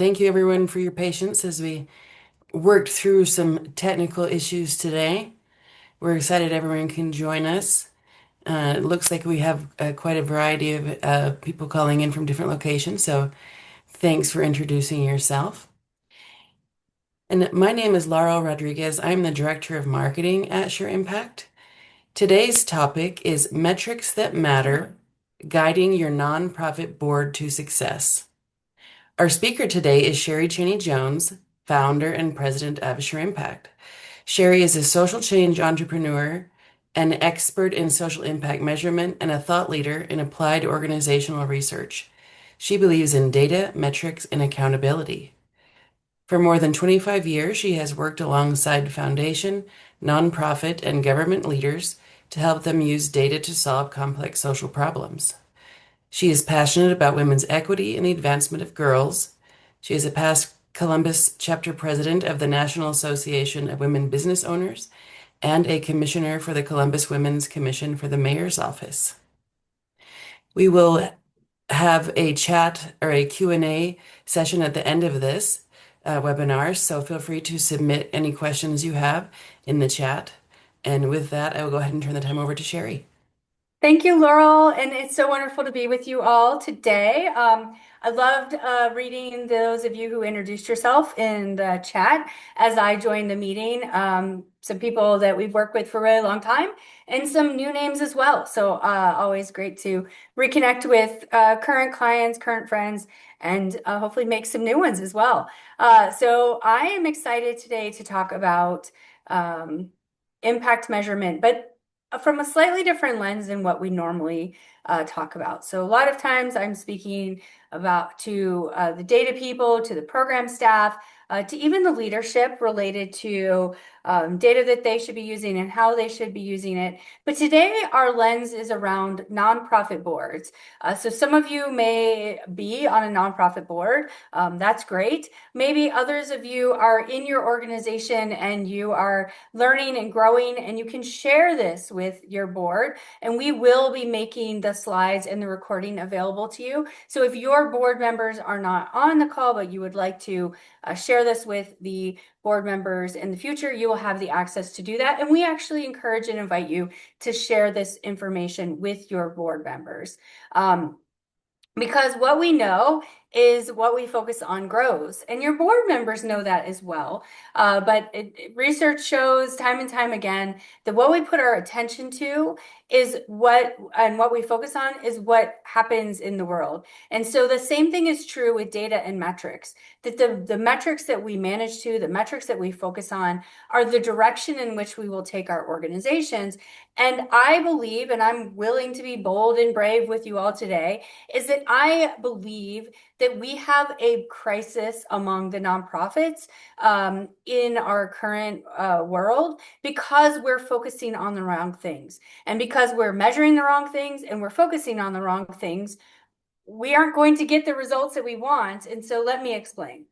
Thank you, everyone, for your patience as we worked through some technical issues today. We're excited everyone can join us. It looks like we have quite a variety of people calling in from different locations, so thanks for introducing yourself. And my name is Laurel Rodriguez. I'm the Director of Marketing at SureImpact. Today's topic is metrics that matter, guiding your nonprofit board to success. Our speaker today is Sheri Chaney Jones, founder and president of SureImpact. Sheri is a social change entrepreneur, an expert in social impact measurement, and a thought leader in applied organizational research. She believes in data, metrics, and accountability. For more than 25 years, she has worked alongside foundation, nonprofit, and government leaders to help them use data to solve complex social problems. She is passionate about women's equity and the advancement of girls. She is a past Columbus chapter president of the National Association of Women Business Owners and a commissioner for the Columbus Women's Commission for the Mayor's Office. We will have a chat or a Q&A session at the end of this webinar, so feel free to submit any questions you have in the chat. And with that, I will go ahead and turn the time over to Sheri. Thank you, Laurel, and it's so wonderful to be with you all today. I loved reading those of you who introduced yourself in the chat as I joined the meeting. Some people that we've worked with for a really long time and some new names as well. So always great to reconnect with current clients, current friends, and hopefully make some new ones as well. So I am excited today to talk about impact measurement, but from a slightly different lens than what we normally talk about. So a lot of times I'm speaking about to the data people, to the program staff, to even the leadership related to data that they should be using and how they should be using it. But today our lens is around nonprofit boards. So some of you may be on a nonprofit board. That's great. Maybe others of you are in your organization and you are learning and growing, and you can share this with your board. And we will be making the slides and the recording available to you. So if your board members are not on the call, but you would like to share this with the board members in the future, you will have the access to do that. And we actually encourage and invite you to share this information with your board members. Because what we know is what we focus on grows, and your board members know that as well. But research shows time and time again that what we put our attention to is what we focus on is what happens in the world. And so the same thing is true with data and metrics, that the metrics that we manage to, the metrics that we focus on are the direction in which we will take our organizations. And I believe, and I'm willing to be bold and brave with you all today, is that I believe that we have a crisis among the nonprofits in our current world because we're focusing on the wrong things. And because we're measuring the wrong things and we're focusing on the wrong things, we aren't going to get the results that we want. And so let me explain.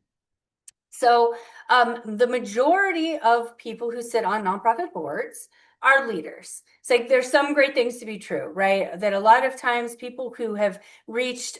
So the majority of people who sit on nonprofit boards are leaders. It's like there's some great things to be true, right? That a lot of times people who have reached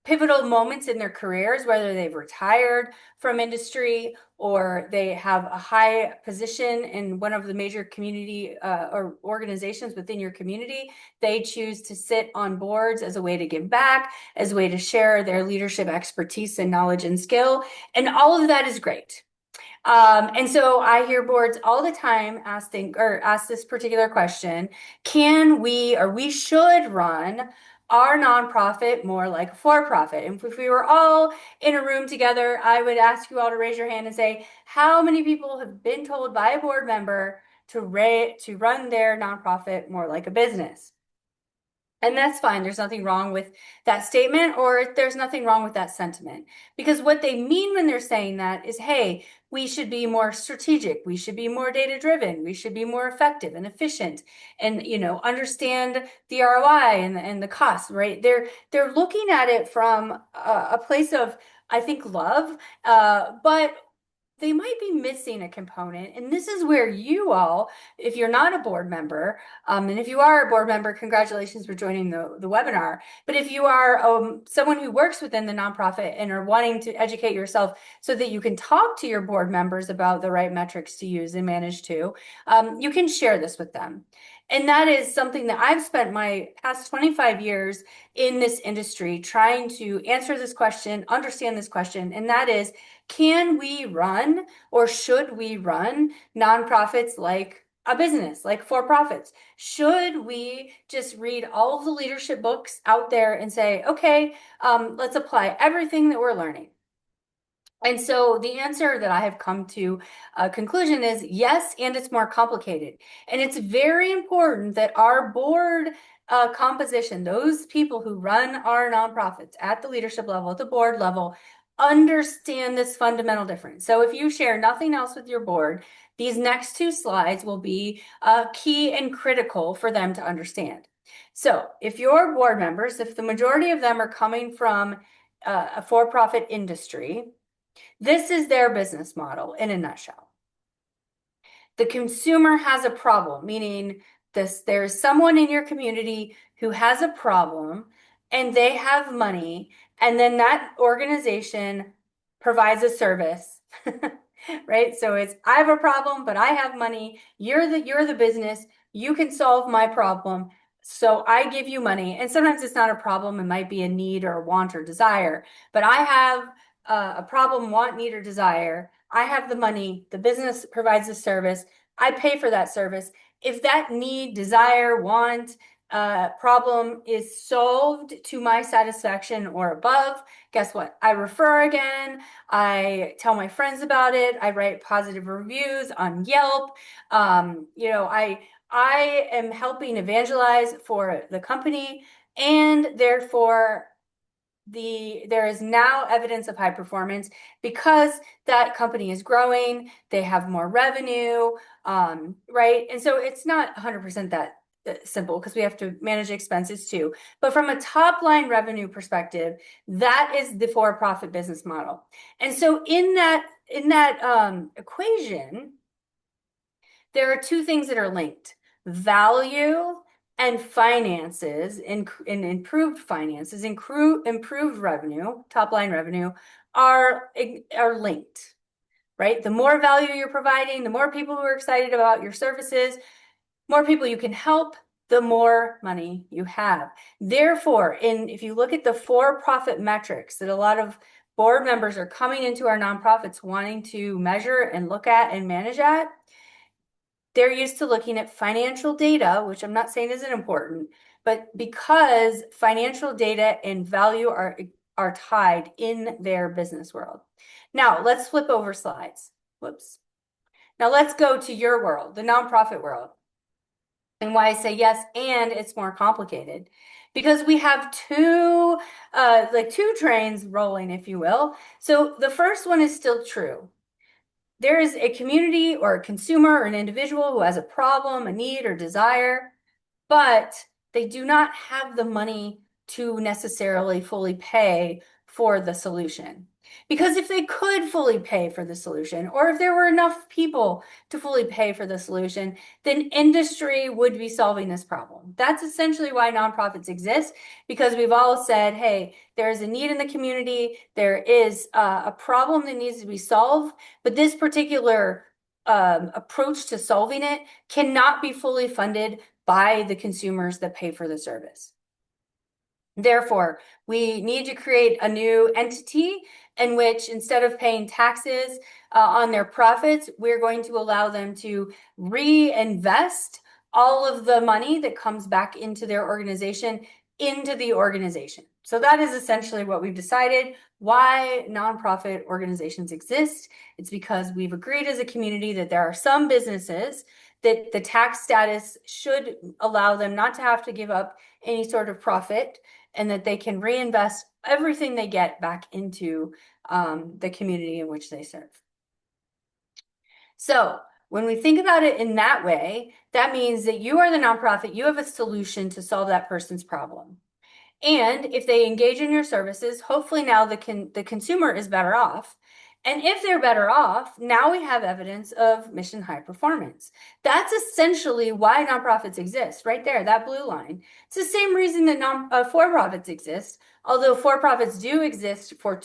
pivotal moments in their careers, whether they've retired from industry or they have a high position in one of the major community or organizations within your community, they choose to sit on boards as a way to give back, as a way to share their leadership expertise and knowledge and skill. And all of that is great. And so I hear boards all the time ask this particular question: can we, or we should run our nonprofit more like a for-profit? And if we were all in a room together, I would ask you all to raise your hand and say, how many people have been told by a board member to run their nonprofit more like a business? And that's fine. There's nothing wrong with that statement, or there's nothing wrong with that sentiment. Because what they mean when they're saying that is, hey, we should be more strategic. We should be more data-driven. We should be more effective and efficient and, understand the ROI and the cost, right? They're looking at it from a place of, I think, love. But they might be missing a component. And this is where you all, if you're not a board member, and if you are a board member, congratulations for joining the webinar. But if you are someone who works within the nonprofit and are wanting to educate yourself so that you can talk to your board members about the right metrics to use and manage to, you can share this with them. And that is something that I've spent my past 25 years in this industry trying to answer this question, understand this question, and that is, can we run or should we run nonprofits like a business, like for profits? Should we just read all of the leadership books out there and say, okay, let's apply everything that we're learning? And so the answer that I have come to a conclusion is yes, and it's more complicated. And it's very important that our board composition, those people who run our nonprofits at the leadership level, at the board level, understand this fundamental difference. So if you share nothing else with your board, these next two slides will be key and critical for them to understand. So if your board members, if the majority of them are coming from a for-profit industry, this is their business model in a nutshell. The consumer has a problem, meaning there's someone in your community who has a problem and they have money, and then that organization provides a service. Right? So it's, I have a problem, but I have money. You're the business. You can solve my problem. So I give you money. And sometimes it's not a problem. It might be a need or a want or desire, but I have a problem, want, need, or desire. I have the money. The business provides the service. I pay for that service. If that need, desire, want, problem is solved to my satisfaction or above, guess what? I refer again. I tell my friends about it. I write positive reviews on Yelp. I am helping evangelize for the company, and therefore there is now evidence of high performance because that company is growing, they have more revenue, right? And so it's not 100% that simple because we have to manage expenses too. But from a top line revenue perspective, that is the for-profit business model. And so in that equation, there are two things that are linked: value and finances, and improved finances, improved revenue, top line revenue are linked, right? The more value you're providing, the more people who are excited about your services, more people you can help, the more money you have. Therefore, if you look at the for-profit metrics that a lot of board members are coming into our nonprofits wanting to measure and look at and manage at, they're used to looking at financial data, which I'm not saying isn't important, but because financial data and value are tied in their business world. Now, let's flip over slides. Whoops. Now let's go to your world, the nonprofit world. And why I say yes, and it's more complicated. Because we have two trains rolling, if you will. So the first one is still true. There is a community or a consumer or an individual who has a problem, a need, or desire, but they do not have the money to necessarily fully pay for the solution. Because if they could fully pay for the solution, or if there were enough people to fully pay for the solution, then industry would be solving this problem. That's essentially why nonprofits exist, because we've all said, hey, there's a need in the community, there is a problem that needs to be solved, but this particular approach to solving it cannot be fully funded by the consumers that pay for the service. Therefore, we need to create a new entity in which, instead of paying taxes on their profits, we're going to allow them to reinvest all of the money that comes back into their organization into the organization. So that is essentially what we've decided. Why nonprofit organizations exist. It's because we've agreed as a community that there are some businesses that the tax status should allow them not to have to give up any sort of profit, and that they can reinvest everything they get back into the community in which they serve. So when we think about it in that way, that means that you are the nonprofit, you have a solution to solve that person's problem. And if they engage in your services, hopefully now the consumer is better off. And if they're better off, now we have evidence of mission high performance. That's essentially why nonprofits exist, right there, that blue line. It's the same reason that for-profits exist, although for-profits do exist for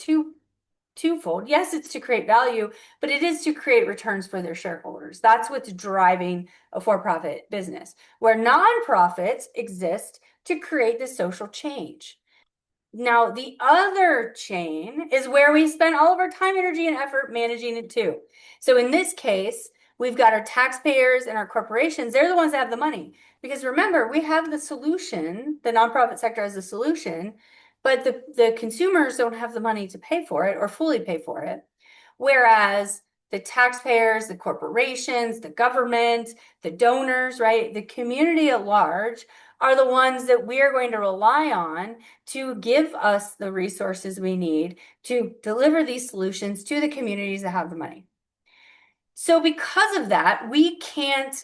twofold. Yes, it's to create value, but it is to create returns for their shareholders. That's what's driving a for-profit business, where nonprofits exist to create the social change. Now, the other chain is where we spend all of our time, energy, and effort managing it too. So in this case, we've got our taxpayers and our corporations. They're the ones that have the money. Because remember, we have the solution, the nonprofit sector has the solution, but the consumers don't have the money to pay for it or fully pay for it. Whereas the taxpayers, the corporations, the government, the donors, right, the community at large are the ones that we are going to rely on to give us the resources we need to deliver these solutions to the communities that have the money. So because of that, we can't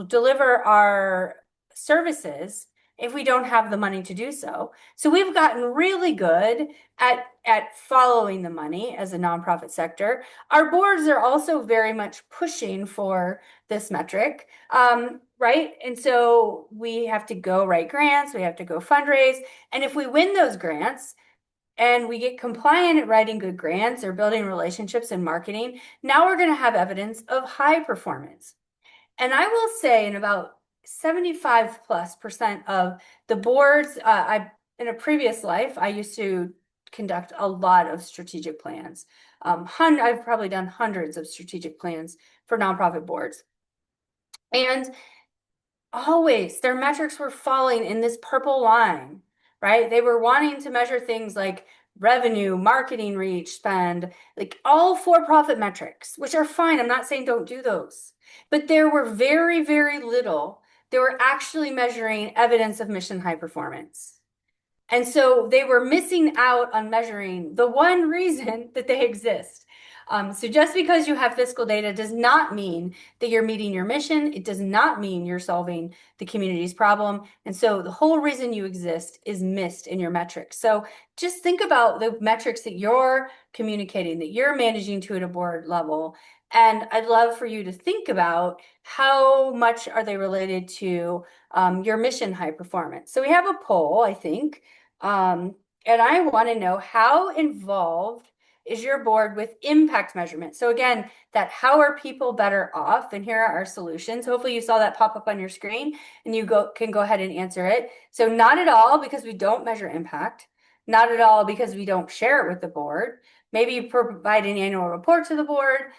deliver our services if we don't have the money to do so. So we've gotten really good at following the money as a nonprofit sector. Our boards are also very much pushing for this metric, right? And so we have to go write grants, we have to go fundraise. And if we win those grants, and we get compliant at writing good grants or building relationships and marketing, now we're going to have evidence of high performance. And I will say in about 75+% of the boards, in a previous life, I used to conduct a lot of strategic plans. I've probably done hundreds of strategic plans for nonprofit boards. And always their metrics were falling in this purple line, right? They were wanting to measure things like revenue, marketing reach, spend, like all for-profit metrics, which are fine. I'm not saying don't do those, but there were very, very little. They were actually measuring evidence of mission high performance. And so they were missing out on measuring the one reason that they exist. So just because you have fiscal data does not mean that you're meeting your mission. It does not mean you're solving the community's problem. And so the whole reason you exist is missed in your metrics. So just think about the metrics that you're communicating, that you're managing to at a board level. And I'd love for you to think about how much are they related to your mission high performance. So we have a poll, I think. And I want to know, how involved is your board with impact measurement? So again, that how are people better off? And here are our solutions. Hopefully you saw that pop up on your screen and you can go ahead and answer it. So not at all, because we don't measure impact. Not at all, because we don't share it with the board. Maybe you provide an annual report to the board.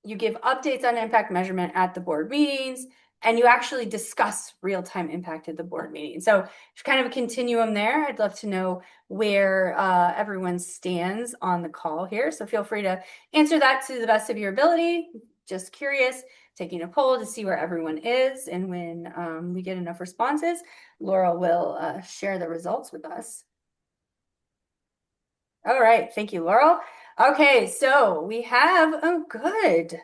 You give updates on impact measurement at the board meetings, and you actually discuss real-time impact at the board meeting. So there's kind of a continuum there. I'd love to know where everyone stands on the call here. So feel free to answer that to the best of your ability. Just curious, taking a poll to see where everyone is. And when we get enough responses, Laura will share the results with us. All right, thank you, Laurel. Okay, so we have, oh, good.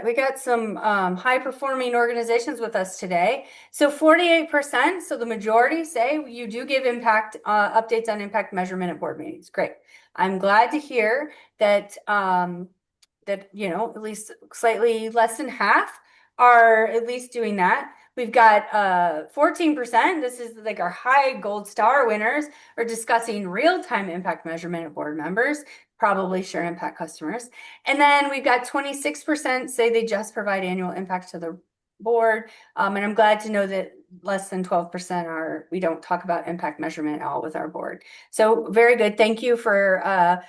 We got some high performing organizations with us today. So 48%, so the majority say you do give impact updates on impact measurement at board meetings. Great. I'm glad to hear that at least slightly less than half are at least doing that. We've got 14%. This is like our high gold star winners are discussing real-time impact measurement of board members, probably SureImpact customers. And then we've got 26% say they just provide annual impact to the board. And I'm glad to know that less than 12% we don't talk about impact measurement at all with our board. So very good. Thank you for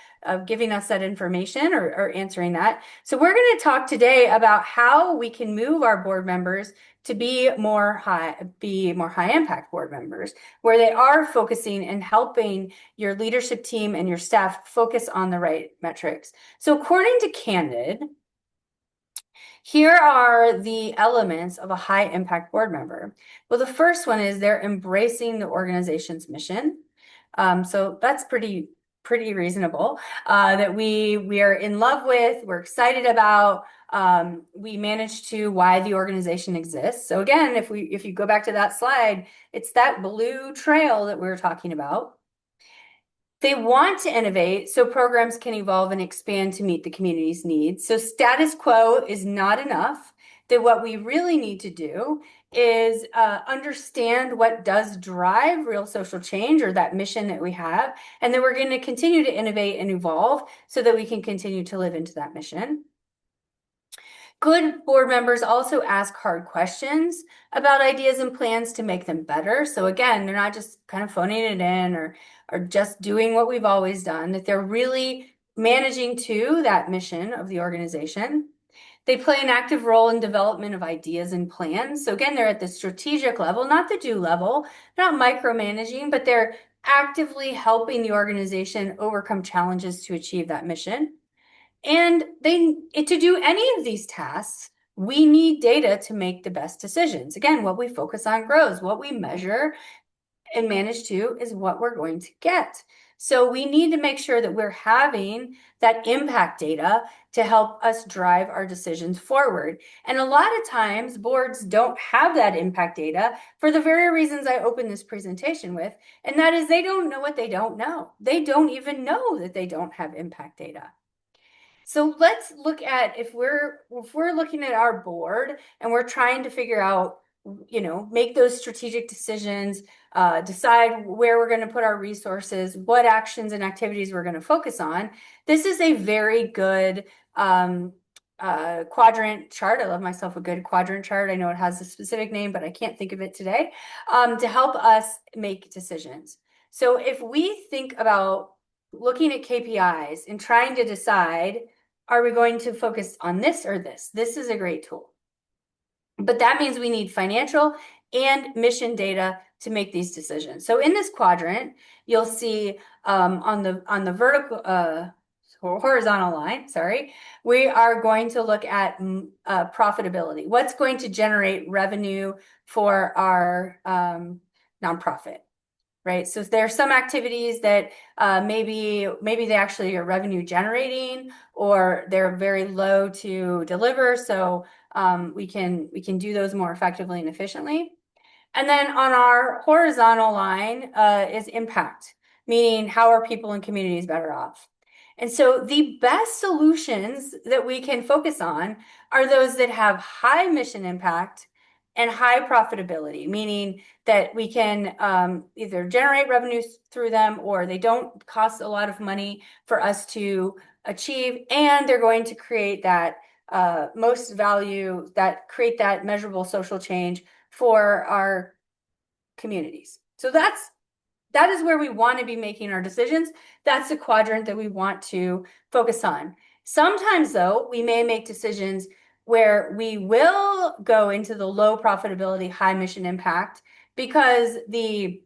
giving us that information or answering that. So we're going to talk today about how we can move our board members to be more high impact board members, where they are focusing and helping your leadership team and your staff focus on the right metrics. So according to Candid, here are the elements of a high impact board member. Well, the first one is they're embracing the organization's mission. So that's pretty reasonable, that we are in love with, we're excited about, we managed to why the organization exists. So again, if you go back to that slide, it's that blue trail that we were talking about. They want to innovate so programs can evolve and expand to meet the community's needs. So status quo is not enough. That what we really need to do is understand what does drive real social change or that mission that we have, and then we're going to continue to innovate and evolve so that we can continue to live into that mission. Good board members also ask hard questions about ideas and plans to make them better. So again, they're not just kind of phoning it in or just doing what we've always done, that they're really managing to that mission of the organization. They play an active role in development of ideas and plans. So again, they're at the strategic level, not the do level, not micromanaging, but they're actively helping the organization overcome challenges to achieve that mission. And to do any of these tasks, we need data to make the best decisions. Again, what we focus on grows. What we measure and manage to is what we're going to get. So we need to make sure that we're having that impact data to help us drive our decisions forward. And a lot of times boards don't have that impact data for the very reasons I opened this presentation with, and that is they don't know what they don't know. They don't even know that they don't have impact data. So let's look at if we're looking at our board and we're trying to figure out, make those strategic decisions, decide where we're going to put our resources, what actions and activities we're going to focus on. This is a very good quadrant chart. I love myself a good quadrant chart. I know it has a specific name, but I can't think of it today, to help us make decisions. So if we think about looking at KPIs and trying to decide, are we going to focus on this or this? This is a great tool. But that means we need financial and mission data to make these decisions. So in this quadrant, you'll see on the vertical horizontal line, sorry, we are going to look at profitability. What's going to generate revenue for our nonprofit? Right. So there are some activities that maybe they actually are revenue generating or they're very low to deliver. So we can do those more effectively and efficiently. And then on our horizontal line is impact, meaning how are people and communities better off? And so the best solutions that we can focus on are those that have high mission impact and high profitability, meaning that we can either generate revenues through them or they don't cost a lot of money for us to achieve, and they're going to create that most value, that create that measurable social change for our communities. So that is where we want to be making our decisions. That's the quadrant that we want to focus on. Sometimes, though, we may make decisions where we will go into the low profitability, high mission impact because even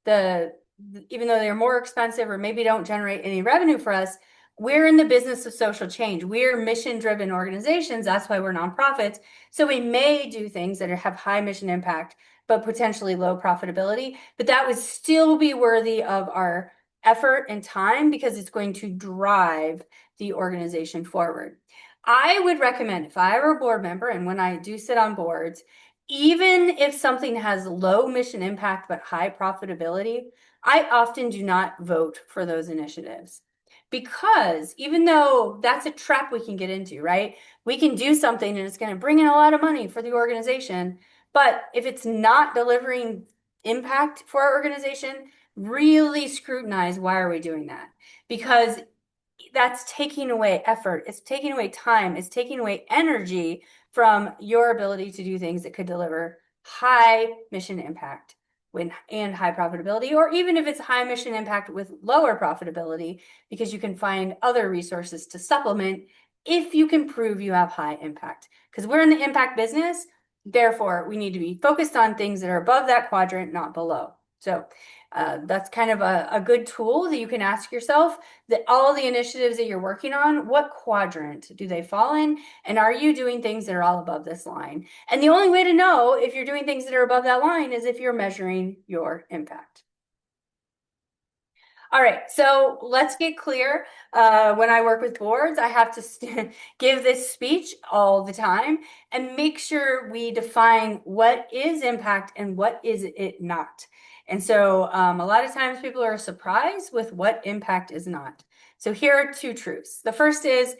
though they're more expensive or maybe don't generate any revenue for us, we're in the business of social change. We're mission-driven organizations. That's why we're nonprofits. So we may do things that have high mission impact, but potentially low profitability. But that would still be worthy of our effort and time because it's going to drive the organization forward. I would recommend, if I were a board member, and when I do sit on boards, even if something has low mission impact but high profitability, I often do not vote for those initiatives. Because even though that's a trap we can get into, right? We can do something and it's going to bring in a lot of money for the organization. But if it's not delivering impact for our organization, really scrutinize why are we doing that? Because that's taking away effort, it's taking away time, it's taking away energy from your ability to do things that could deliver high mission impact and high profitability, or even if it's high mission impact with lower profitability, because you can find other resources to supplement if you can prove you have high impact. Because we're in the impact business, therefore we need to be focused on things that are above that quadrant, not below. So that's kind of a good tool that you can ask yourself, that all the initiatives that you're working on, what quadrant do they fall in? And are you doing things that are all above this line? And the only way to know if you're doing things that are above that line is if you're measuring your impact. All right, so let's get clear. When I work with boards, I have to give this speech all the time and make sure we define what is impact and what is it not. And so a lot of times people are surprised with what impact is not. So here are two truths. The first is,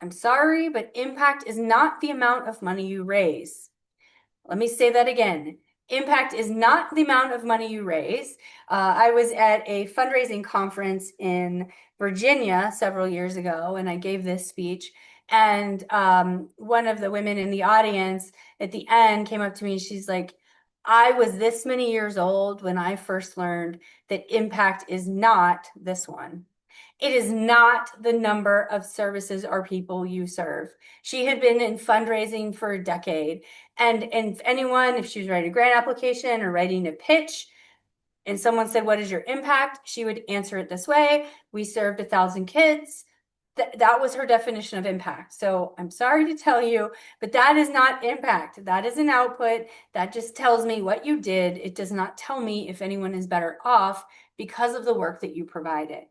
I'm sorry, but impact is not the amount of money you raise. Let me say that again. Impact is not the amount of money you raise. I was at a fundraising conference in Virginia several years ago, and I gave this speech. And one of the women in the audience at the end came up to me and she's like, I was this many years old when I first learned that impact is not this one. It is not the number of services or people you serve. She had been in fundraising for a decade. And if anyone, if she was writing a grant application or writing a pitch, and someone said, what is your impact? She would answer it this way. We served 1,000 kids. That was her definition of impact. So I'm sorry to tell you, but that is not impact. That is an output. That just tells me what you did. It does not tell me if anyone is better off because of the work that you provided.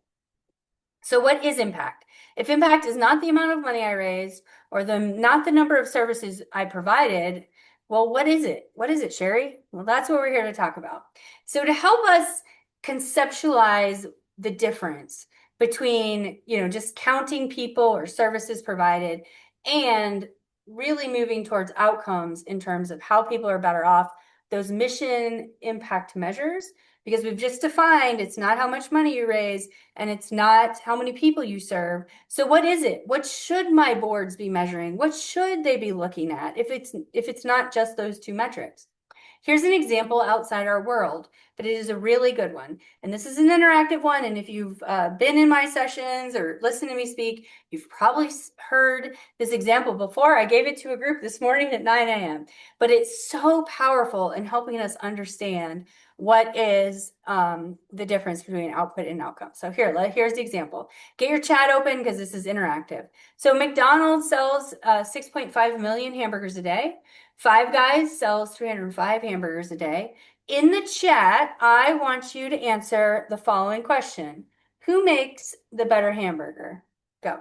So what is impact? If impact is not the amount of money I raised or not the number of services I provided, well, what is it? What is it, Sheri? Well, that's what we're here to talk about. So to help us conceptualize the difference between, just counting people or services provided and really moving towards outcomes in terms of how people are better off, those mission impact measures, because we've just defined it's not how much money you raise, and it's not how many people you serve. So what is it? What should my boards be measuring? What should they be looking at if it's not just those two metrics? Here's an example outside our world, but it is a really good one. And this is an interactive one. And if you've been in my sessions or listened to me speak, you've probably heard this example before. I gave it to a group this morning at 9 a.m. But it's so powerful in helping us understand what is the difference between output and outcome. So here's the example. Get your chat open because this is interactive. So McDonald's sells 6.5 million hamburgers a day. Five Guys sells 305 hamburgers a day. In the chat, I want you to answer the following question. Who makes the better hamburger? Go.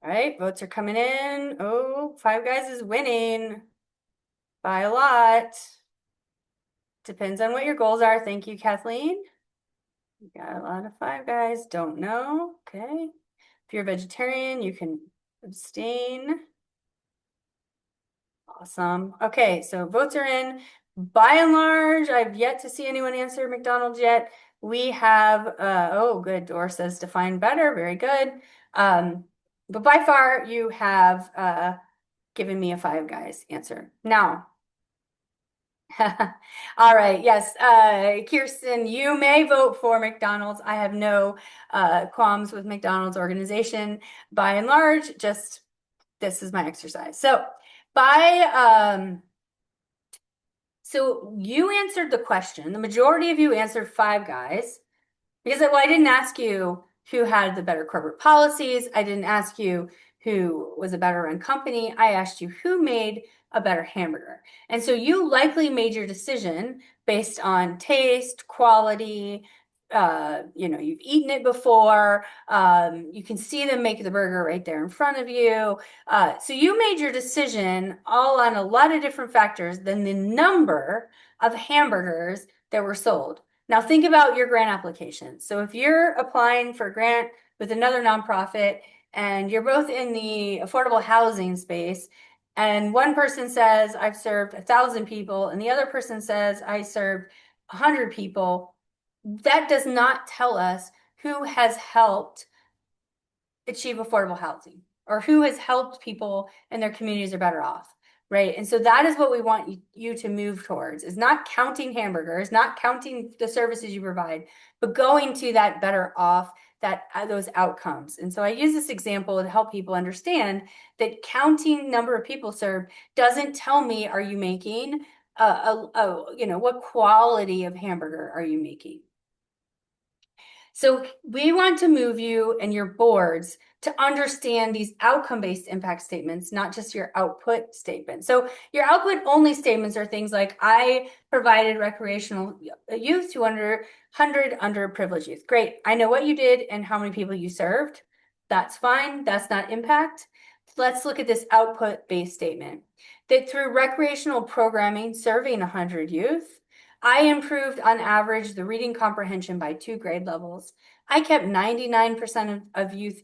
All right, votes are coming in. Oh, Five Guys is winning by a lot. Depends on what your goals are. Thank you, Kathleen. You got a lot of Five Guys. Don't know. Okay. If you're a vegetarian, you can abstain. Awesome. Okay, so votes are in. By and large, I've yet to see anyone answer McDonald's yet. We have, oh, good. Doris says define better. Very good. But by far, you have given me a Five Guys answer. Now, all right, yes, Kirsten, you may vote for McDonald's. I have no qualms with McDonald's organization. By and large, just this is my exercise. So so you answered the question. The majority of you answered Five Guys because I didn't ask you who had the better corporate policies. I didn't ask you who was a better run company. I asked you who made a better hamburger. And so you likely made your decision based on taste, quality, you've eaten it before. You can see them make the burger right there in front of you. So you made your decision all on a lot of different factors than the number of hamburgers that were sold. Now think about your grant application. So if you're applying for a grant with another nonprofit and you're both in the affordable housing space, and one person says, I've served 1,000 people, and the other person says, I served 100 people, that does not tell us who has helped achieve affordable housing or who has helped people and their communities are better off, right? And so that is what we want you to move towards, is not counting hamburgers, not counting the services you provide, but going to that better off, those outcomes. And so I use this example to help people understand that counting number of people served doesn't tell me, are you making what quality of hamburger are you making? So we want to move you and your boards to understand these outcome-based impact statements, not just your output statement. So your output only statements are things like, I provided recreational youth to 100 underprivileged youth. Great. I know what you did and how many people you served. That's fine. That's not impact. Let's look at this output-based statement. That through recreational programming serving 100 youth, I improved on average the reading comprehension by 2 grade levels. I kept 99% of youth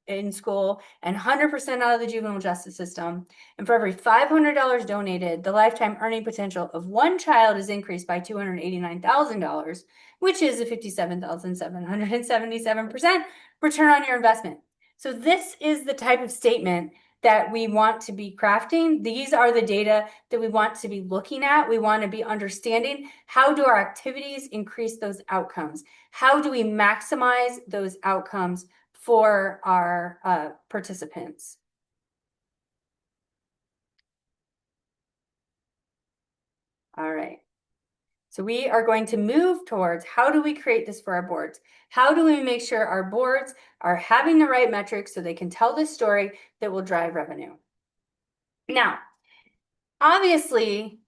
in school and 100% out of the juvenile justice system. And for every $500 donated, the lifetime earning potential of one child is increased by $289,000, which is a 57,777% return on your investment. So this is the type of statement that we want to be crafting. These are the data that we want to be looking at. We want to be understanding, how do our activities increase those outcomes? How do we maximize those outcomes for our participants? All right. So we are going to move towards, how do we create this for our boards? How do we make sure our boards are having the right metrics so they can tell this story that will drive revenue? Now, obviously,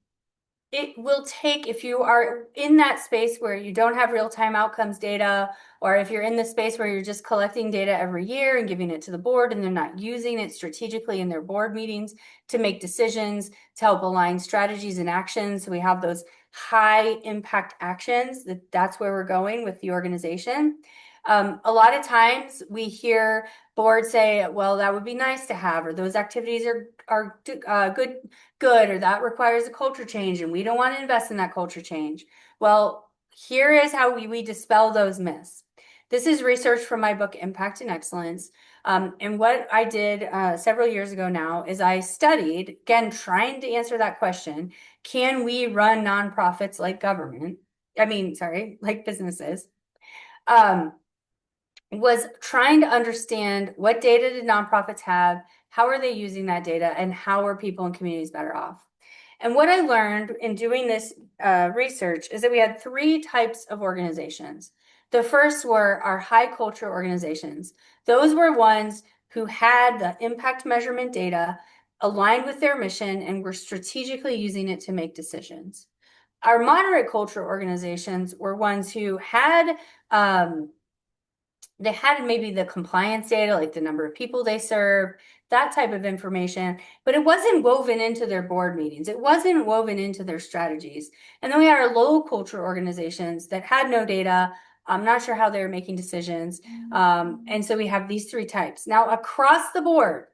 it will take, if you are in that space where you don't have real-time outcomes data, or if you're in the space where you're just collecting data every year and giving it to the board and they're not using it strategically in their board meetings to make decisions, to help align strategies and actions. So we have those high impact actions, that's where we're going with the organization. A lot of times we hear boards say, well, that would be nice to have, or those activities are good, or that requires a culture change and we don't want to invest in that culture change. Well, here is how we dispel those myths. This is research from my book, Impact and Excellence. And what I did several years ago now is I studied, again, trying to answer that question, can we run nonprofits like government? Like businesses. Was trying to understand, what data did nonprofits have, how are they using that data, and how are people and communities better off? And what I learned in doing this research is that we had 3 types of organizations. The first were our high culture organizations. Those were ones who had the impact measurement data aligned with their mission and were strategically using it to make decisions. Our moderate culture organizations were ones who had they had maybe the compliance data, like the number of people they serve, that type of information, but it wasn't woven into their board meetings. It wasn't woven into their strategies. And then we had our low culture organizations that had no data. I'm not sure how they were making decisions. And so we have these 3 types. Now, across the board,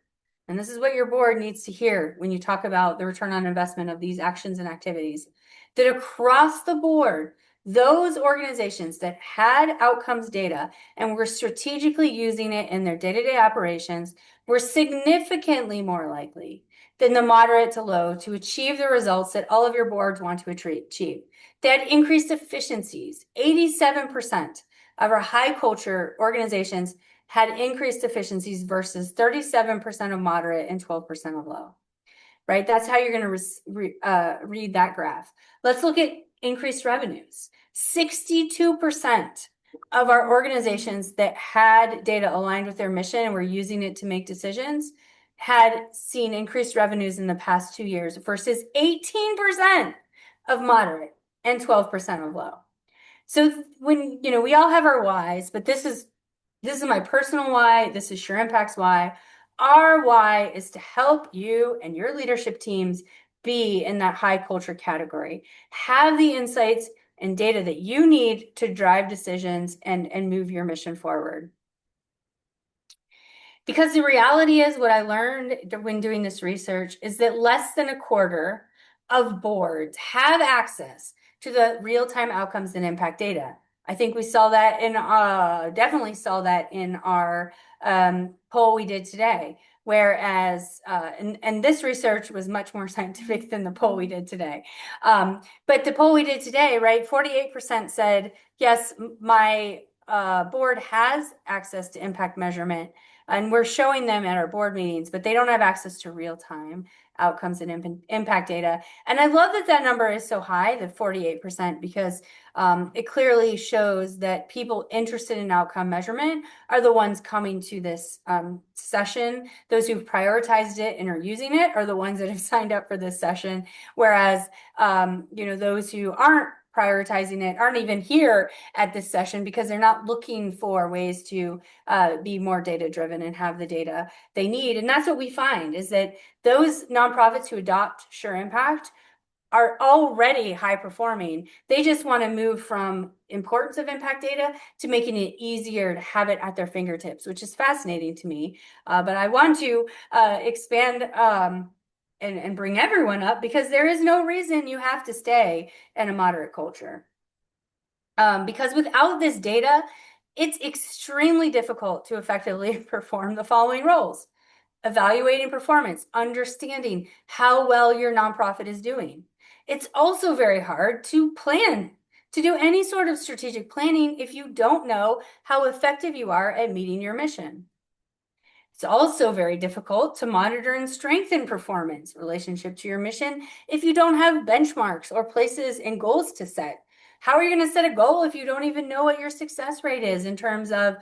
and this is what your board needs to hear when you talk about the return on investment of these actions and activities, that across the board, those organizations that had outcomes data and were strategically using it in their day-to-day operations were significantly more likely than the moderate to low to achieve the results that all of your boards want to achieve. They had increased efficiencies. 87% of our high culture organizations had increased efficiencies versus 37% of moderate and 12% of low. Right? That's how you're going to read that graph. Let's look at increased revenues. 62% of our organizations that had data aligned with their mission and were using it to make decisions had seen increased revenues in the past 2 years versus 18% of moderate and 12% of low. So when, we all have our whys, but this is my personal why. This is SureImpact's why. Our why is to help you and your leadership teams be in that high culture category. Have the insights and data that you need to drive decisions and move your mission forward. Because the reality is, what I learned when doing this research is that less than a quarter of boards have access to the real-time outcomes and impact data. I think we saw that definitely saw that in our poll we did today. Whereas, and this research was much more scientific than the poll we did today. But the poll we did today, right, 48% said, yes, my board has access to impact measurement, and we're showing them at our board meetings, but they don't have access to real-time outcomes and impact data. And I love that that number is so high, the 48%, because it clearly shows that people interested in outcome measurement are the ones coming to this session. Those who've prioritized it and are using it are the ones that have signed up for this session. Whereas, those who aren't prioritizing it aren't even here at this session because they're not looking for ways to be more data driven and have the data they need. And that's what we find is that those nonprofits who adopt SureImpact are already high performing. They just want to move from importance of impact data to making it easier to have it at their fingertips, which is fascinating to me. But I want to expand and bring everyone up because there is no reason you have to stay in a moderate culture. Because without this data, it's extremely difficult to effectively perform the following roles: evaluating performance, understanding how well your nonprofit is doing. It's also very hard to plan, to do any sort of strategic planning if you don't know how effective you are at meeting your mission. It's also very difficult to monitor and strengthen performance relationship to your mission if you don't have benchmarks or places and goals to set. How are you going to set a goal if you don't even know what your success rate is in terms of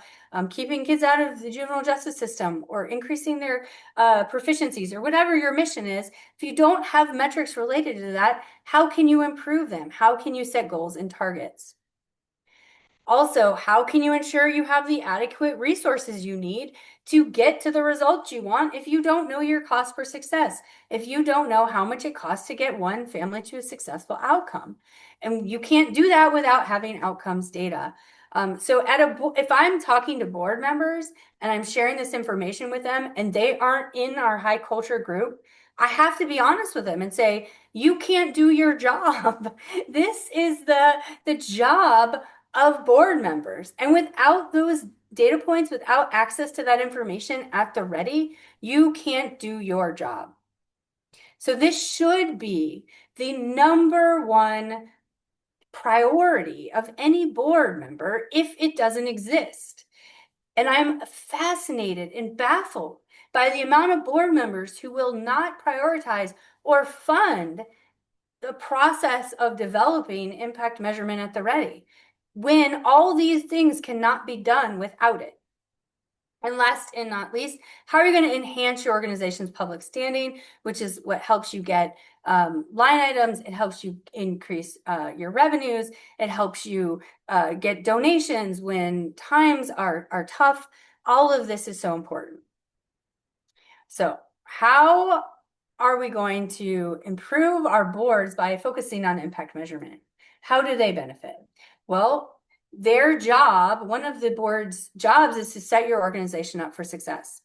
keeping kids out of the juvenile justice system or increasing their proficiencies or whatever your mission is? If you don't have metrics related to that, how can you improve them? How can you set goals and targets? Also, how can you ensure you have the adequate resources you need to get to the results you want if you don't know your cost per success, if you don't know how much it costs to get one family to a successful outcome? And you can't do that without having outcomes data. So if I'm talking to board members and I'm sharing this information with them and they aren't in our high culture group, I have to be honest with them and say, you can't do your job. This is the job of board members. And without those data points, without access to that information at the ready, you can't do your job. So this should be the number one priority of any board member if it doesn't exist. And I'm fascinated and baffled by the amount of board members who will not prioritize or fund the process of developing impact measurement at the ready when all these things cannot be done without it. And last and not least, how are you going to enhance your organization's public standing, which is what helps you get line items. It helps you increase your revenues. It helps you get donations when times are tough. All of this is so important. So how are we going to improve our boards by focusing on impact measurement? How do they benefit? Well, their job, one of the board's jobs is to set your organization up for success.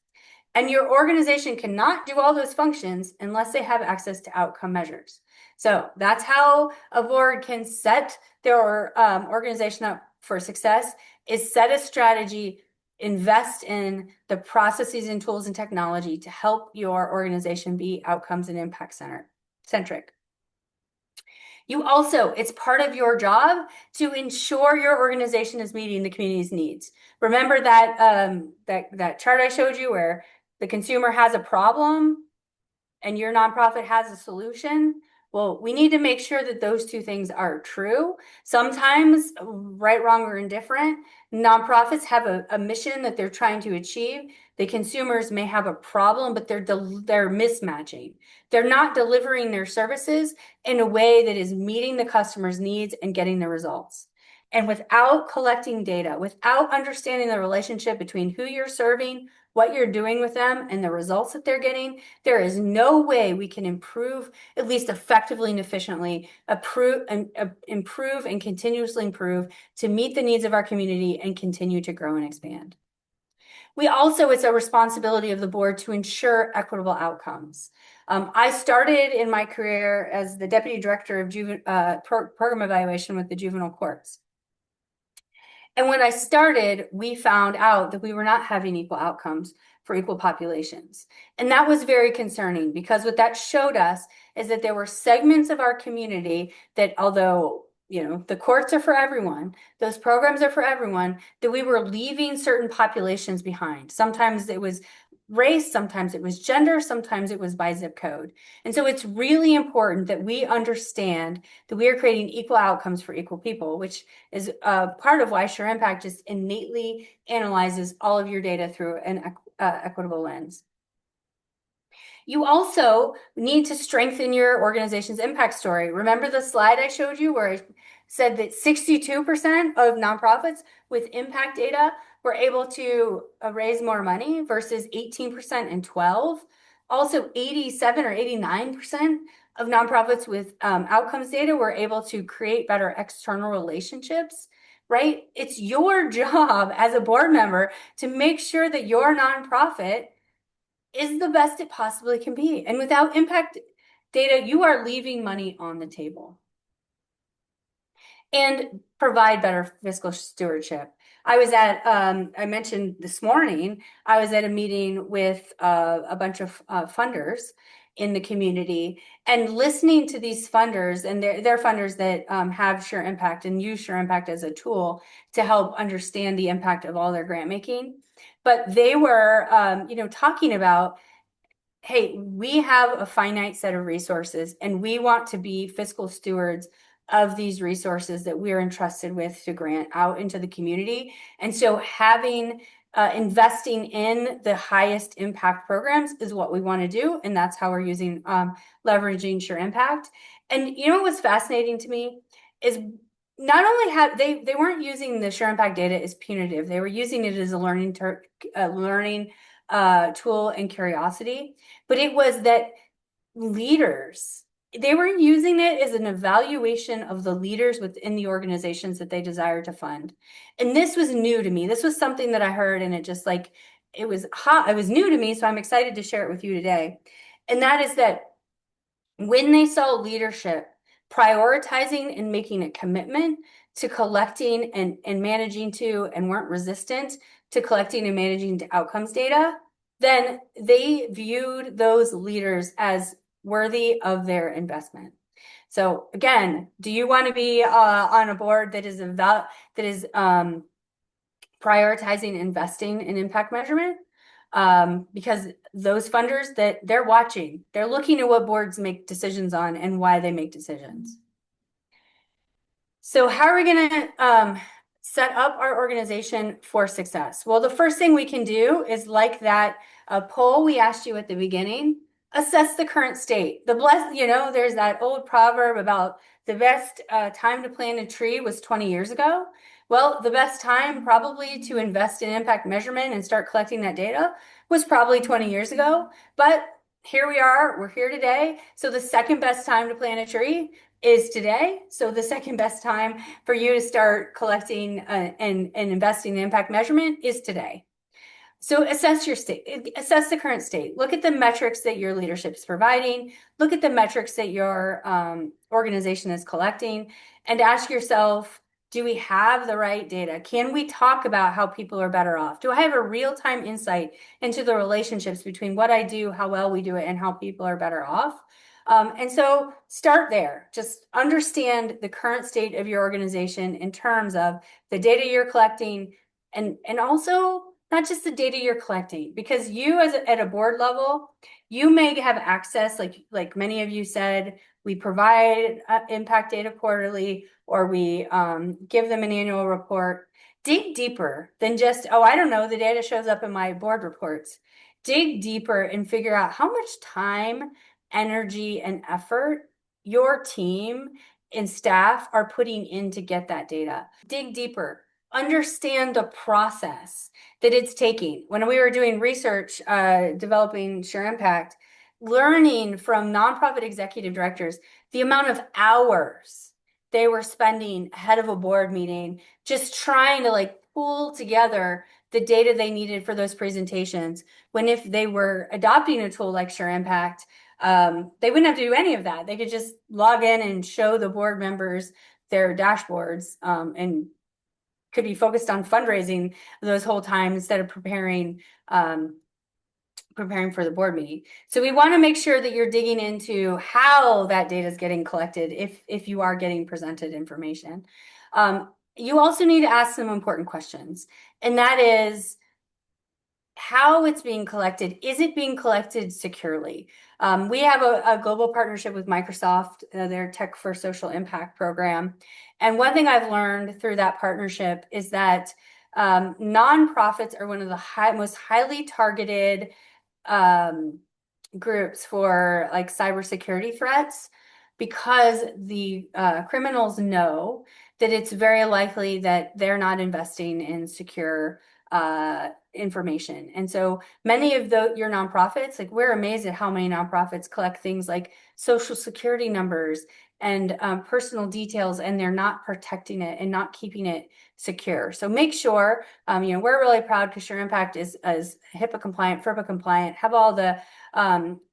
And your organization cannot do all those functions unless they have access to outcome measures. So that's how a board can set their organization up for success, is set a strategy, invest in the processes and tools and technology to help your organization be outcomes and impact centric. You also, it's part of your job to ensure your organization is meeting the community's needs. Remember that that chart I showed you where the consumer has a problem and your nonprofit has a solution? Well, we need to make sure that those two things are true. Sometimes, right, wrong, or indifferent, nonprofits have a mission that they're trying to achieve. The consumers may have a problem, but they're mismatching. They're not delivering their services in a way that is meeting the customer's needs and getting the results. And without collecting data, without understanding the relationship between who you're serving, what you're doing with them, and the results that they're getting, there is no way we can improve, at least effectively and efficiently, improve and continuously improve to meet the needs of our community and continue to grow and expand. It's a responsibility of the board to ensure equitable outcomes. I started in my career as the deputy director of program evaluation with the juvenile courts. And when I started, we found out that we were not having equal outcomes for equal populations. And that was very concerning because what that showed us is that there were segments of our community that, although the courts are for everyone, those programs are for everyone, that we were leaving certain populations behind. Sometimes it was race, sometimes it was gender, sometimes it was by zip code. And so it's really important that we understand that we are creating equal outcomes for equal people, which is part of why SureImpact just innately analyzes all of your data through an equitable lens. You also need to strengthen your organization's impact story. Remember the slide I showed you where said that 62% of nonprofits with impact data were able to raise more money versus 18% and 12. Also, 87 or 89% of nonprofits with outcomes data were able to create better external relationships, right? It's your job as a board member to make sure that your nonprofit is the best it possibly can be. And without impact data, you are leaving money on the table and provide better fiscal stewardship. I mentioned this morning, I was at a meeting with a bunch of funders in the community and listening to these funders, and they're funders that have SureImpact and use SureImpact as a tool to help understand the impact of all their grant making. But they were, talking about, hey, we have a finite set of resources and we want to be fiscal stewards of these resources that we're entrusted with to grant out into the community. And so investing in the highest impact programs is what we want to do. And that's how we're using leveraging SureImpact. And you know what's fascinating to me is not only have they weren't using the SureImpact data as punitive, they were using it as a learning tool and curiosity. But it was that leaders, they were using it as an evaluation of the leaders within the organizations that they desire to fund. And this was new to me. This was something that I heard, and it just like, it was hot. It was new to me. So I'm excited to share it with you today. And that is that when they saw leadership prioritizing and making a commitment to collecting and managing to, and weren't resistant to collecting and managing to outcomes data, then they viewed those leaders as worthy of their investment. So again, do you want to be on a board that is prioritizing investing in impact measurement? Because those funders, that they're watching, they're looking at what boards make decisions on and why they make decisions. So how are we going to set up our organization for success? Well, the first thing we can do is, like that poll we asked you at the beginning, assess the current state. There's that old proverb about the best time to plant a tree was 20 years ago. Well, the best time probably to invest in impact measurement and start collecting that data was probably 20 years ago. But here we are, we're here today. So the second best time to plant a tree is today. So the second best time for you to start collecting and investing in impact measurement is today. So assess your state, assess the current state. Look at the metrics that your leadership is providing. Look at the metrics that your organization is collecting, and ask yourself, do we have the right data? Can we talk about how people are better off? Do I have a real-time insight into the relationships between what I do, how well we do it, and how people are better off? And so start there. Just understand the current state of your organization in terms of the data you're collecting, and also not just the data you're collecting, because you at a board level, you may have access, like many of you said, we provide impact data quarterly, or we give them an annual report. Dig deeper than just, oh, I don't know, the data shows up in my board reports. Dig deeper and figure out how much time, energy, and effort your team and staff are putting in to get that data. Dig deeper. Understand the process that it's taking. When we were doing research, developing SureImpact, learning from nonprofit executive directors, the amount of hours they were spending ahead of a board meeting, just trying to pull together the data they needed for those presentations. When if they were adopting a tool like SureImpact, they wouldn't have to do any of that. They could just log in and show the board members their dashboards, and could be focused on fundraising those whole time instead of preparing for the board meeting. So we want to make sure that you're digging into how that data is getting collected if you are getting presented information. You also need to ask some important questions, and that is how it's being collected. Is it being collected securely? We have a global partnership with Microsoft, their Tech for Social Impact program. And one thing I've learned through that partnership is that nonprofits are one of the most highly targeted groups for cybersecurity threats. because the criminals know that it's very likely that they're not investing in secure information. And so many of your nonprofits, like we're amazed at how many nonprofits collect things like social security numbers and personal details, and they're not protecting it and not keeping it secure. So make sure, we're really proud because SureImpact is HIPAA compliant, FERPA compliant, have all the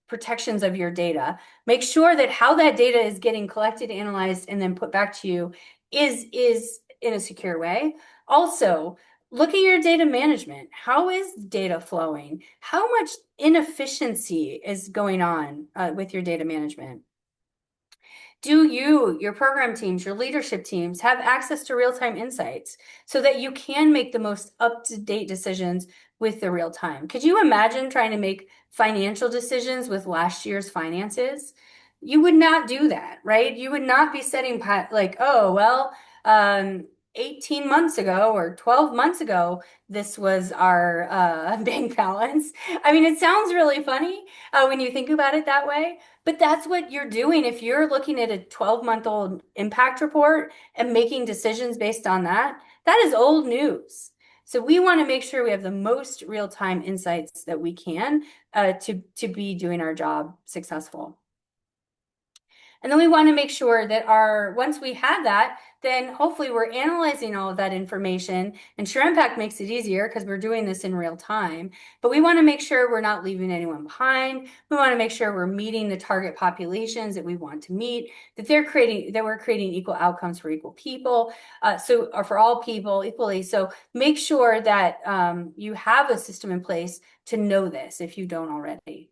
protections of your data. Make sure that how that data is getting collected, analyzed, and then put back to you is in a secure way. Also, look at your data management. How is data flowing? How much inefficiency is going on with your data management? Do you, your program teams, your leadership teams have access to real-time insights so that you can make the most up-to-date decisions with the real time? Could you imagine trying to make financial decisions with last year's finances? You would not do that, right? You would not be setting like, oh, well, 18 months ago or 12 months ago, this was our bank balance. I mean, it sounds really funny when you think about it that way. But that's what you're doing if you're looking at a 12-month-old impact report and making decisions based on that. That is old news. So we want to make sure we have the most real-time insights that we can to be doing our job successful. And then we want to make sure that once we have that, then hopefully we're analyzing all of that information. And SureImpact makes it easier because we're doing this in real time. But we want to make sure we're not leaving anyone behind. We want to make sure we're meeting the target populations that we want to meet, that we're creating equal outcomes for equal people, or for all people equally. So make sure that you have a system in place to know this if you don't already.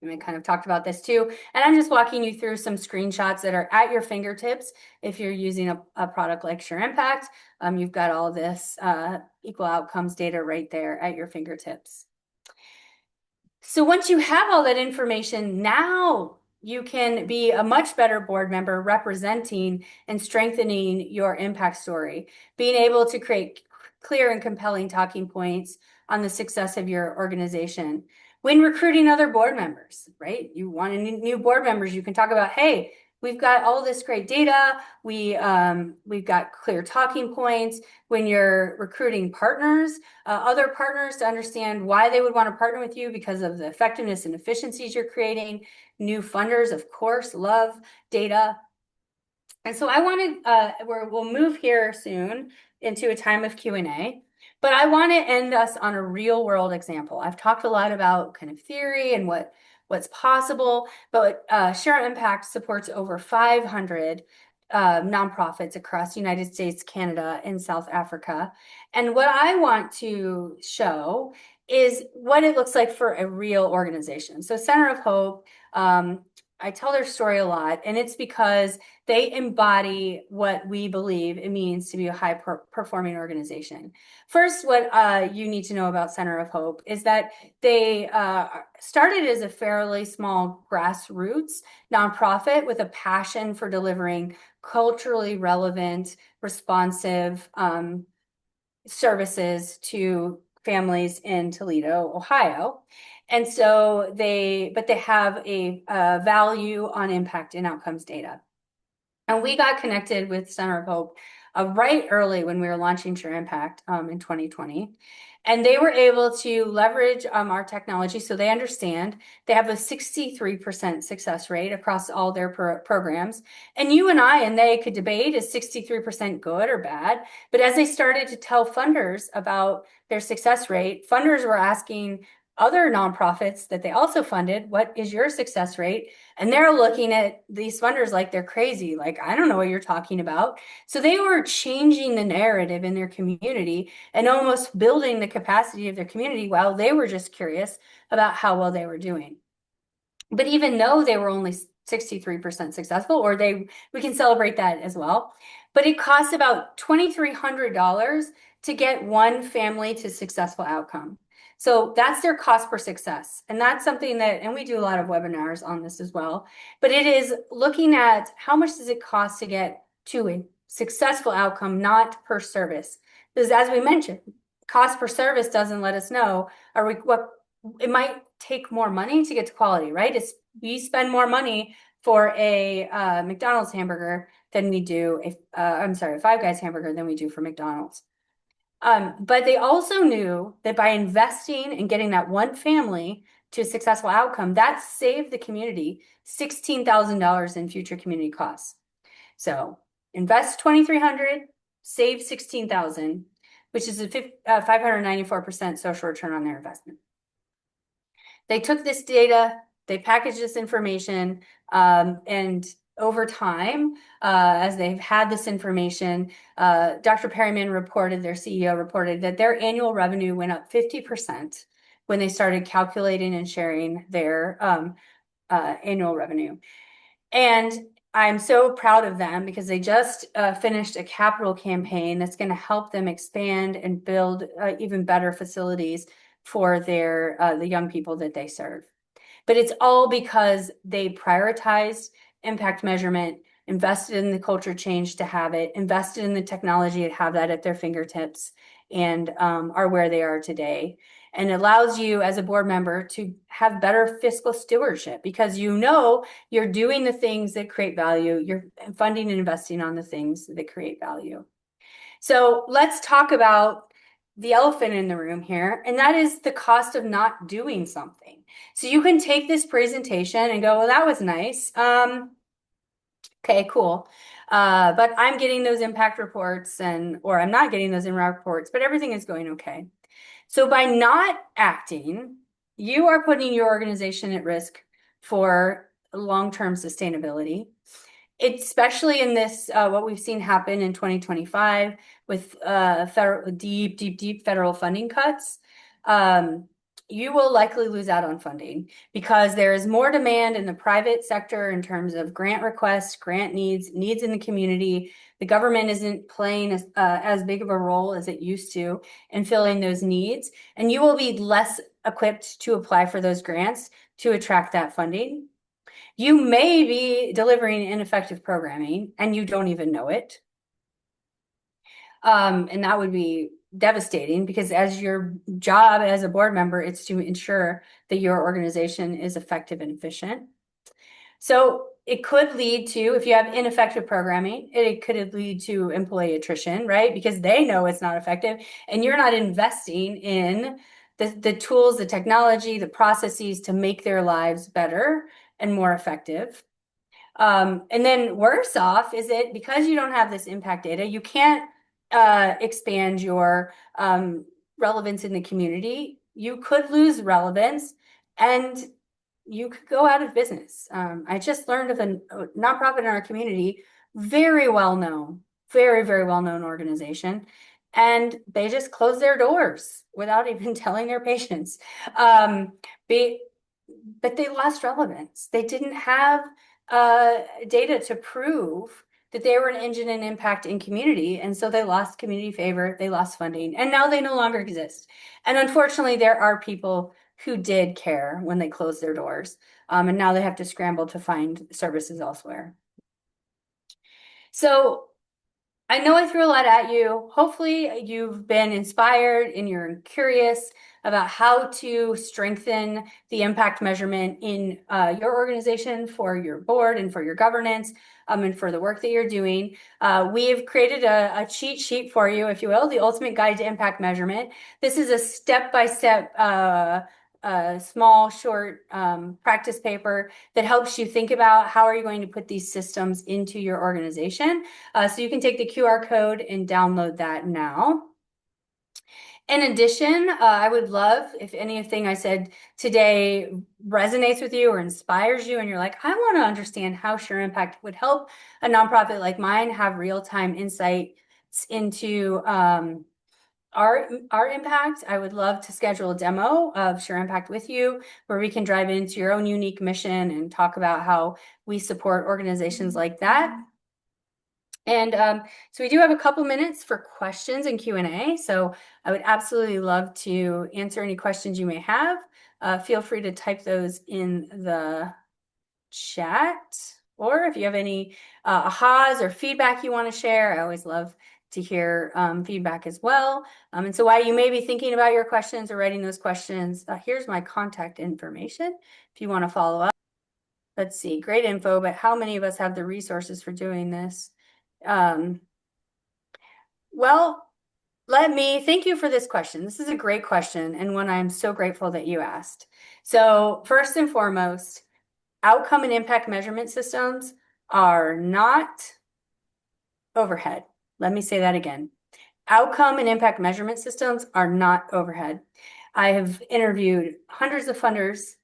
And I kind of talked about this too. And I'm just walking you through some screenshots that are at your fingertips. If you're using a product like SureImpact, you've got all this equal outcomes data right there at your fingertips. So once you have all that information, now you can be a much better board member representing and strengthening your impact story, being able to create clear and compelling talking points on the success of your organization. When recruiting other board members, right? You want new board members, you can talk about, hey, we've got all this great data. We've got clear talking points. When you're recruiting partners, other partners to understand why they would want to partner with you because of the effectiveness and efficiencies you're creating. New funders, of course, love data. And so I wanted, we'll move here soon into a time of Q&A, but I want to end us on a real world example. I've talked a lot about kind of theory and what's possible, but SureImpact supports over 500 nonprofits across the United States, Canada, and South Africa. And what I want to show is what it looks like for a real organization. So Center of Hope, I tell their story a lot, and it's because they embody what we believe it means to be a high-performing organization. First, what you need to know about Center of Hope is that they started as a fairly small grassroots nonprofit with a passion for delivering culturally relevant, responsive services to families in Toledo, Ohio. And so they have a value on impact and outcomes data. And we got connected with Center of Hope right early when we were launching SureImpact in 2020. And they were able to leverage our technology so they understand. They have a 63% success rate across all their programs. And you and I and they could debate, is 63% good or bad? But as they started to tell funders about their success rate, funders were asking other nonprofits that they also funded, what is your success rate? And they're looking at these funders like they're crazy. Like, I don't know what you're talking about. So they were changing the narrative in their community and almost building the capacity of their community while they were just curious about how well they were doing. But even though they were only 63% successful, or we can celebrate that as well. But it costs about $2,300 to get one family to successful outcome. So that's their cost per success. And that's something that, and we do a lot of webinars on this as well, but it is looking at how much does it cost to get to a successful outcome, not per service. Because as we mentioned, cost per service doesn't let us know what it might take more money to get to quality, right? We spend more money for a McDonald's hamburger than we do a Five Guys hamburger than we do for McDonald's. But they also knew that by investing and getting that one family to a successful outcome, that saved the community $16,000 in future community costs. So invest 2,300, save 16,000, which is a 594% social return on their investment. They took this data, they packaged this information, and over time, as they've had this information, Dr. Perryman reported, their CEO reported that their annual revenue went up 50% when they started calculating and sharing their annual revenue. And I'm so proud of them because they just finished a capital campaign that's going to help them expand and build even better facilities for the young people that they serve. But it's all because they prioritized impact measurement, invested in the culture change to have it, invested in the technology to have that at their fingertips, and are where they are today. And allows you as a board member to have better fiscal stewardship because you know you're doing the things that create value, you're funding and investing on the things that create value. So let's talk about the elephant in the room here, and that is the cost of not doing something. So you can take this presentation and go, well, that was nice. Okay, cool. But I'm getting those impact reports or I'm not getting those impact reports, but everything is going okay. So by not acting, you are putting your organization at risk for long-term sustainability, especially in this, what we've seen happen in 2025 with deep federal funding cuts. You will likely lose out on funding because there is more demand in the private sector in terms of grant requests, grant needs in the community. The government isn't playing as big of a role as it used to in filling those needs, and you will be less equipped to apply for those grants to attract that funding. You may be delivering ineffective programming and you don't even know it. And that would be devastating because as your job as a board member, it's to ensure that your organization is effective and efficient. So it could lead to, if you have ineffective programming, it could lead to employee attrition, right? Because they know it's not effective and you're not investing in the tools, the technology, the processes to make their lives better and more effective. And then worse off is it because you don't have this impact data, you can't expand your relevance in the community. You could lose relevance and you could go out of business. I just learned of a nonprofit in our community, very well known, very well known organization. And they just closed their doors without even telling their patients. But they lost relevance. They didn't have data to prove that they were an engine and impact in community. And so they lost community favor, they lost funding, and now they no longer exist. And unfortunately, there are people who did care when they closed their doors. And now they have to scramble to find services elsewhere. So I know I threw a lot at you. Hopefully you've been inspired and you're curious about how to strengthen the impact measurement in your organization for your board and for your governance and for the work that you're doing. We've created a cheat sheet for you, if you will, the ultimate guide to impact measurement. This is a step-by-step small, short practice paper that helps you think about how are you going to put these systems into your organization. So you can take the QR code and download that now. In addition, I would love if anything I said today resonates with you or inspires you and you're like, I want to understand how SureImpact would help a nonprofit like mine have real-time insights into our impact. I would love to schedule a demo of SureImpact with you where we can dive into your own unique mission and talk about how we support organizations like that. And so we do have a couple minutes for questions and Q&A. So I would absolutely love to answer any questions you may have. Feel free to type those in the chat. Or if you have any ahas or feedback you want to share, I always love to hear feedback as well. And so while you may be thinking about your questions or writing those questions, here's my contact information if you want to follow up. let's see, great info, but how many of us have the resources for doing this? Um, well, let me thank you for this question. This is a great question and one I'm so grateful that you asked. So, first and foremost, outcome and impact measurement systems are not overhead. Let me say that again. Outcome and impact measurement systems are not overhead. I have interviewed hundreds of funders.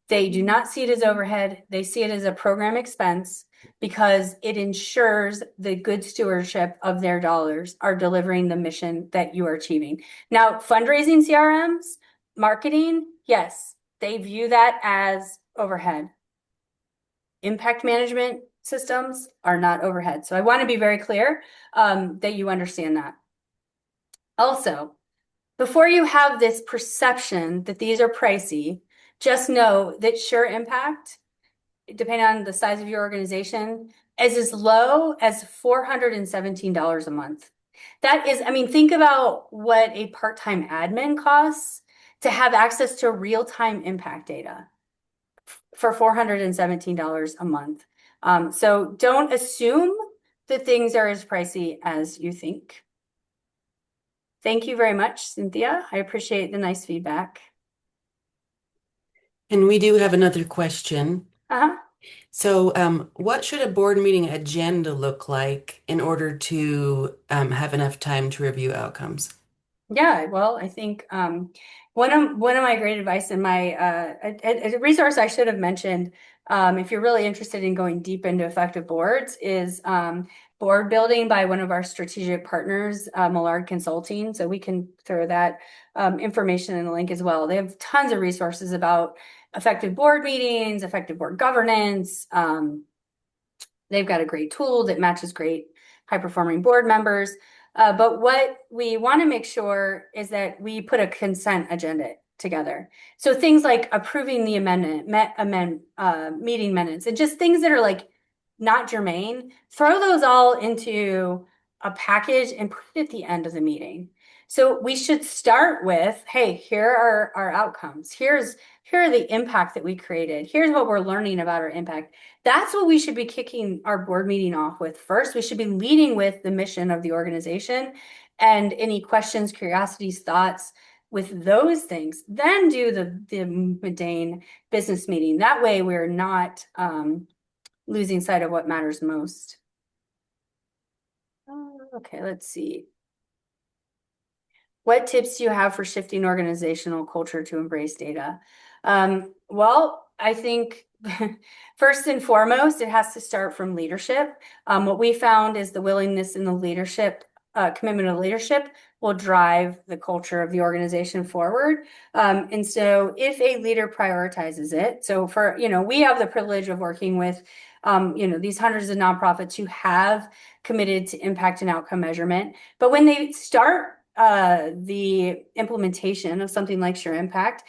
They do not see it as overhead. They see it as a program expense because it ensures the good stewardship of their dollars are delivering the mission that you are achieving. Now, fundraising CRMs, marketing, yes, they view that as overhead. Impact management systems are not overhead. So I want to be very clear that you understand that. Also, before you have this perception that these are pricey, just know that SureImpact, depending on the size of your organization, is as low as $417 a month. That is, I mean, think about what a part-time admin costs to have access to real-time impact data for $417 a month. So don't assume that things are as pricey as you think. Thank you very much, Cynthia. I appreciate the nice feedback. And we do have another question. Uh-huh. So, what should a board meeting agenda look like in order to have enough time to review outcomes? Yeah, well, I think one of my great advice in my a resource I should have mentioned, if you're really interested in going deep into effective boards, is board building by one of our strategic partners, Millard Consulting. So we can throw that information in the link as well. They have tons of resources about effective board meetings, effective board governance. They've got a great tool that matches great high-performing board members. But what we want to make sure is that we put a consent agenda together. So things like approving the meeting minutes, and just things that are like not germane, throw those all into a package and put it at the end of the meeting. So we should start with, hey, here are our outcomes. Here are the impact that we created. Here's what we're learning about our impact. That's what we should be kicking our board meeting off with first. We should be leading with the mission of the organization and any questions, curiosities, thoughts with those things. Then do the mundane business meeting. That way we're not losing sight of what matters most. Okay, let's see. What tips do you have for shifting organizational culture to embrace data? Well, I think first and foremost, it has to start from leadership. What we found is the willingness and the leadership, commitment of leadership will drive the culture of the organization forward. And so if a leader prioritizes it, so for, we have the privilege of working with, these hundreds of nonprofits who have committed to impact and outcome measurement. But when they start the implementation of something like SureImpact,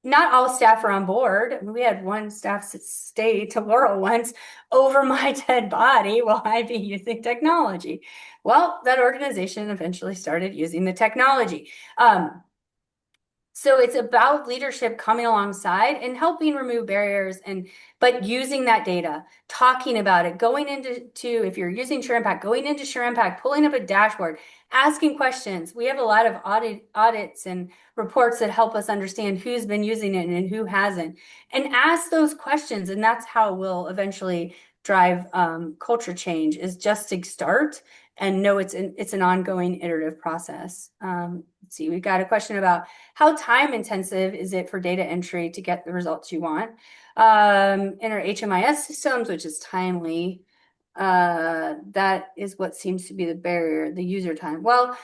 not all staff are on board. We had one staff stay to Laurel once over my dead body while I'd be using technology. Well, that organization eventually started using the technology. So it's about leadership coming alongside and helping remove barriers but using that data, talking about it, going into if you're using SureImpact, going into SureImpact, pulling up a dashboard, asking questions. We have a lot of audits and reports that help us understand who's been using it and who hasn't. And ask those questions, and that's how we'll eventually drive culture change, is just to start and know it's an ongoing iterative process. Let's see, we've got a question about how time intensive is it for data entry to get the results you want? In our HMIS systems, which is timely, that is what seems to be the barrier, the user time. Well,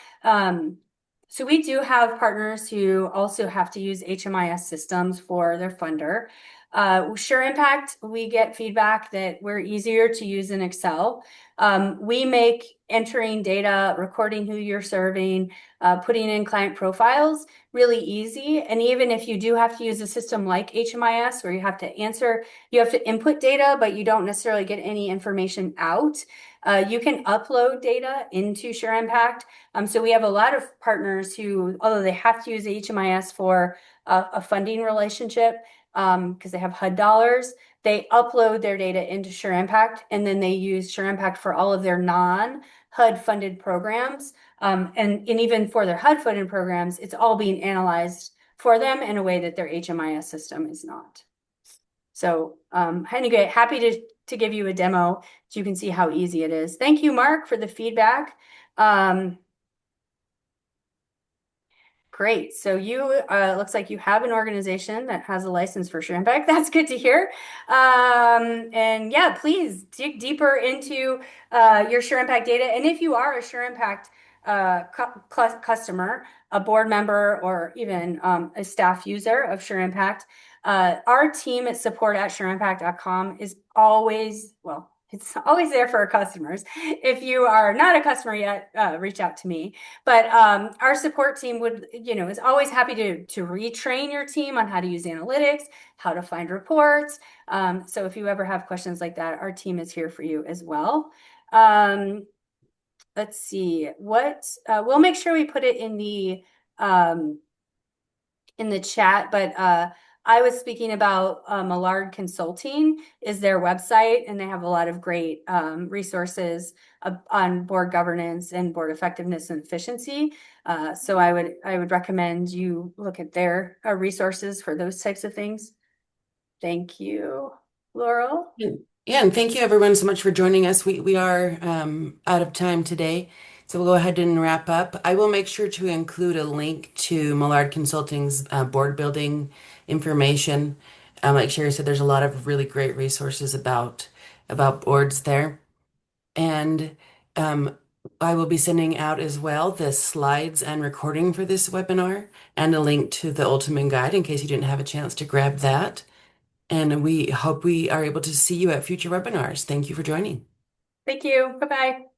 so we do have partners who also have to use HMIS systems for their funder. SureImpact, we get feedback that we're easier to use in Excel. We make entering data, recording who you're serving, putting in client profiles really easy. And even if you do have to use a system like HMIS, where you have to input data, but you don't necessarily get any information out, you can upload data into SureImpact. So we have a lot of partners who, although they have to use HMIS for a funding relationship, because they have HUD dollars, they upload their data into SureImpact, and then they use SureImpact for all of their non-HUD funded programs. And even for their HUD funded programs, it's all being analyzed for them in a way that their HMIS system is not. So anyway, happy to give you a demo so you can see how easy it is. Thank you, Mark, for the feedback. Great. So you looks like you have an organization that has a license for SureImpact. That's good to hear. And yeah, please dig deeper into your SureImpact data. And if you are a SureImpact customer, a board member, or even a staff user of SureImpact, our team at support@sureimpact.com is always, well, it's always there for our customers. If you are not a customer yet, reach out to me. But our support team would, is always happy to retrain your team on how to use analytics, how to find reports. So if you ever have questions like that, our team is here for you as well. Let's see what we'll make sure we put it in the chat, but I was speaking about Millard Consulting is their website, and they have a lot of great resources on board governance and board effectiveness and efficiency. So I would recommend you look at their resources for those types of things. Thank you, Laurel. Yeah, and thank you everyone so much for joining us. We are out of time today, so we'll go ahead and wrap up. I will make sure to include a link to Millard Consulting's board building information. Like Sheri said, there's a lot of really great resources about boards there. And I will be sending out as well the slides and recording for this webinar and a link to the Ultimate Guide in case you didn't have a chance to grab that. And we hope we are able to see you at future webinars. Thank you for joining. Thank you. Bye-bye.